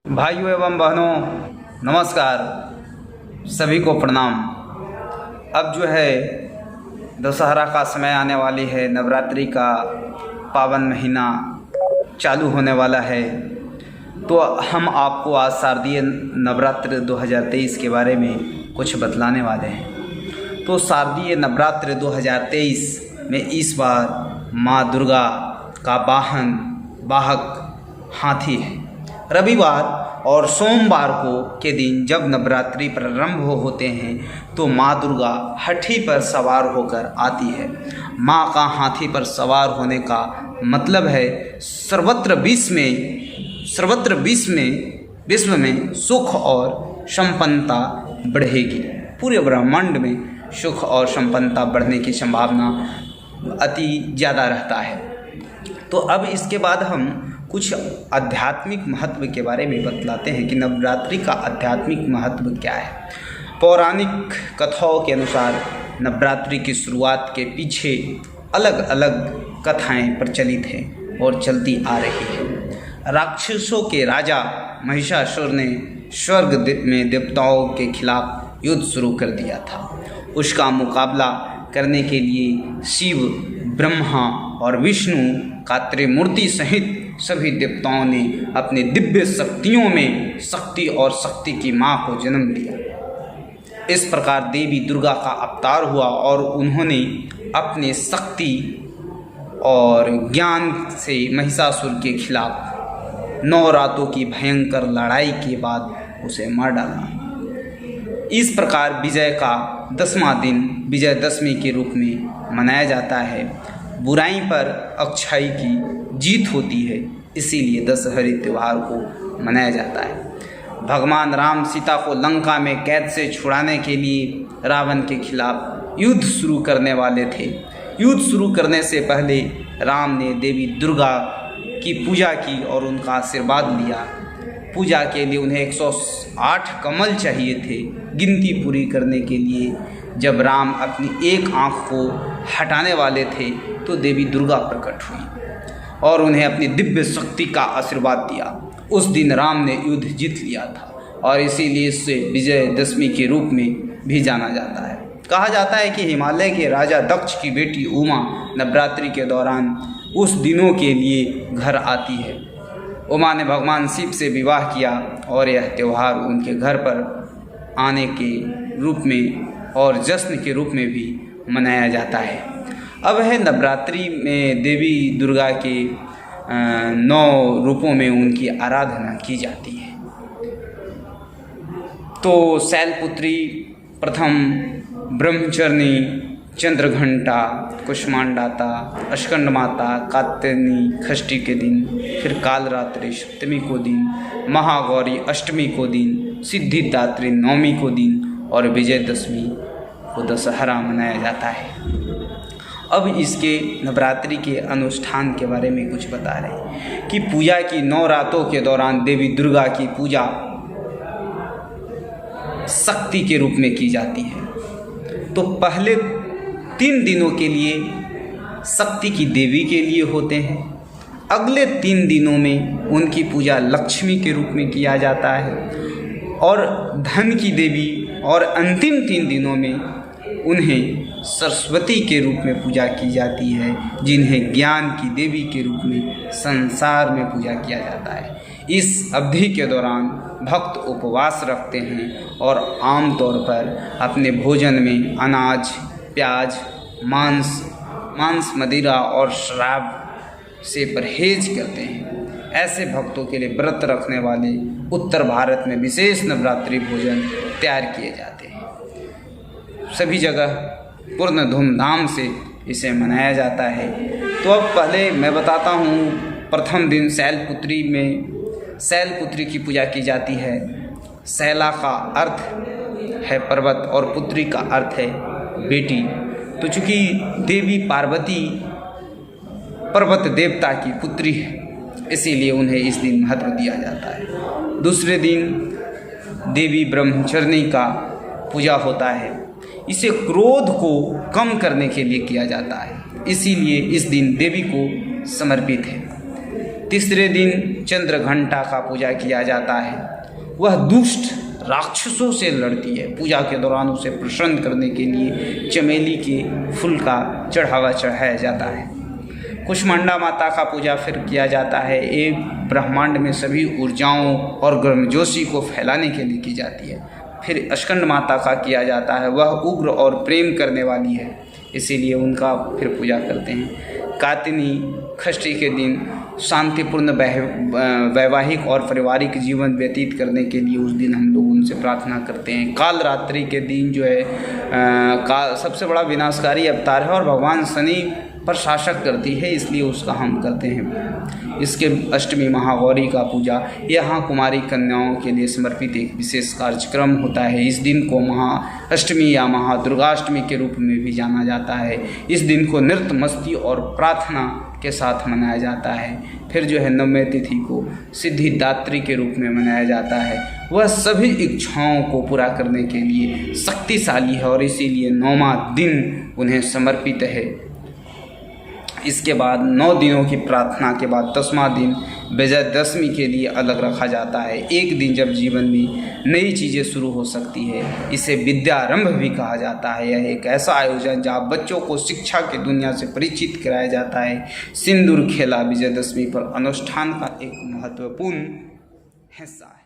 भाइयों एवं बहनों नमस्कार, सभी को प्रणाम। अब जो है दशहरा का समय आने वाली है, नवरात्रि का पावन महीना चालू होने वाला है। तो हम आपको आज शारदीय नवरात्रि 2023 के बारे में कुछ बतलाने वाले हैं। तो शारदीय नवरात्रि 2023 में इस बार माँ दुर्गा का वाहक हाथी है। रविवार और सोमवार के दिन जब नवरात्रि प्रारंभ होते हैं तो माँ दुर्गा हाथी पर सवार होकर आती है। माँ का हाथी पर सवार होने का मतलब है सर्वत्र विश्व में सुख और संपन्नता बढ़ेगी। पूरे ब्रह्मांड में सुख और संपन्नता बढ़ने की संभावना अति ज़्यादा रहता है। तो अब इसके बाद हम कुछ आध्यात्मिक महत्व के बारे में बतलाते हैं कि नवरात्रि का आध्यात्मिक महत्व क्या है। पौराणिक कथाओं के अनुसार नवरात्रि की शुरुआत के पीछे अलग अलग कथाएं प्रचलित हैं और चलती आ रही हैं। राक्षसों के राजा महिषासुर ने स्वर्ग में देवताओं के खिलाफ युद्ध शुरू कर दिया था। उसका मुकाबला करने के लिए शिव, ब्रह्मा और विष्णु का त्रिमूर्ति सहित सभी देवताओं ने अपने दिव्य शक्तियों में शक्ति और शक्ति की माँ को जन्म दिया। इस प्रकार देवी दुर्गा का अवतार हुआ और उन्होंने अपने शक्ति और ज्ञान से महिषासुर के खिलाफ 9 रातों की भयंकर लड़ाई के बाद उसे मार डाला। इस प्रकार विजय का 10वां दिन विजयदशमी के रूप में मनाया जाता है। बुराई पर अच्छाई की जीत होती है, इसीलिए दशहरे त्यौहार को मनाया जाता है। भगवान राम सीता को लंका में कैद से छुड़ाने के लिए रावण के खिलाफ युद्ध शुरू करने वाले थे। युद्ध शुरू करने से पहले राम ने देवी दुर्गा की पूजा की और उनका आशीर्वाद लिया। पूजा के लिए उन्हें 108 कमल चाहिए थे। गिनती पूरी करने के लिए जब राम अपनी एक आँख को हटाने वाले थे तो देवी दुर्गा प्रकट हुई और उन्हें अपनी दिव्य शक्ति का आशीर्वाद दिया। उस दिन राम ने युद्ध जीत लिया था और इसीलिए इसे विजयदशमी के रूप में भी जाना जाता है। कहा जाता है कि हिमालय के राजा दक्ष की बेटी उमा नवरात्रि के दौरान उस दिनों के लिए घर आती है। उमा ने भगवान शिव से विवाह किया और यह त्यौहार उनके घर पर आने के रूप में और जश्न के रूप में भी मनाया जाता है। अब है नवरात्रि में देवी दुर्गा के 9 रूपों में उनकी आराधना की जाती है। तो शैलपुत्री, प्रथम ब्रह्मचर्नी, चंद्रघंटा, कुष्मांडाता, स्कंदमाता, कात्यायनी षष्ठी के दिन, फिर कालरात्रि सप्तमी को दिन, महागौरी अष्टमी को दिन, सिद्धिदात्री नवमी को दिन और विजयदशमी को दशहरा मनाया जाता है। अब इसके नवरात्रि के अनुष्ठान के बारे में कुछ बता रहे हैं कि पूजा की 9 रातों के दौरान देवी दुर्गा की पूजा शक्ति के रूप में की जाती है। तो पहले 3 दिनों के लिए शक्ति की देवी के लिए होते हैं। अगले 3 दिनों में उनकी पूजा लक्ष्मी के रूप में किया जाता है और धन की देवी, और अंतिम 3 दिनों में उन्हें सरस्वती के रूप में पूजा की जाती है, जिन्हें ज्ञान की देवी के रूप में संसार में पूजा किया जाता है। इस अवधि के दौरान भक्त उपवास रखते हैं और आमतौर पर अपने भोजन में अनाज, प्याज, मांस, मदिरा और शराब से परहेज करते हैं। ऐसे भक्तों के लिए व्रत रखने वाले उत्तर भारत में विशेष नवरात्रि भोजन तैयार किए जाते हैं। सभी जगह पूर्ण धूमधाम से इसे मनाया जाता है। तो अब पहले मैं बताता हूँ, प्रथम दिन शैलपुत्री की पूजा की जाती है। शैला का अर्थ है पर्वत और पुत्री का अर्थ है बेटी। तो चूँकि देवी पार्वती पर्वत देवता की पुत्री है, इसीलिए उन्हें इस दिन महत्व दिया जाता है। दूसरे दिन देवी ब्रह्मचर्नी का पूजा होता है। इसे क्रोध को कम करने के लिए किया जाता है, इसीलिए इस दिन देवी को समर्पित है। तीसरे दिन चंद्रघंटा का पूजा किया जाता है। वह दुष्ट राक्षसों से लड़ती है। पूजा के दौरान उसे प्रसन्न करने के लिए चमेली के फूल का चढ़ावा चढ़ाया जाता है। कुष्मांडा माता का पूजा फिर किया जाता है। एक ब्रह्मांड में सभी ऊर्जाओं और गर्मजोशी को फैलाने के लिए की जाती है। फिर स्कंद माता का किया जाता है। वह उग्र और प्रेम करने वाली है, इसीलिए उनका फिर पूजा करते हैं। कातिनी षष्ठी के दिन शांतिपूर्ण वैवाहिक और पारिवारिक जीवन व्यतीत करने के लिए उस दिन हम लोग उनसे प्रार्थना करते हैं। काल रात्रि के दिन जो है सबसे बड़ा विनाशकारी अवतार है और भगवान शनि पर शासक करती है, इसलिए उसका हम करते हैं। इसके अष्टमी महागौरी का पूजा यहाँ कुमारी कन्याओं के लिए समर्पित एक विशेष कार्यक्रम होता है। इस दिन को महाअष्टमी या महादुर्गाष्टमी के रूप में भी जाना जाता है। इस दिन को नृत्य मस्ती और प्रार्थना के साथ मनाया जाता है। फिर जो है नवमी तिथि को सिद्धिदात्री के रूप में मनाया जाता है। वह सभी इच्छाओं को पूरा करने के लिए शक्तिशाली है और इसीलिए 9वां दिन उन्हें समर्पित है। इसके बाद 9 दिनों की प्रार्थना के बाद 10वां दिन विजयदशमी के लिए अलग रखा जाता है। एक दिन जब जीवन में नई चीज़ें शुरू हो सकती है, इसे विद्यारंभ भी कहा जाता है। यह एक ऐसा आयोजन जहाँ बच्चों को शिक्षा की दुनिया से परिचित कराया जाता है। सिंदूर खेला विजयदशमी पर अनुष्ठान का एक महत्वपूर्ण हिस्सा है।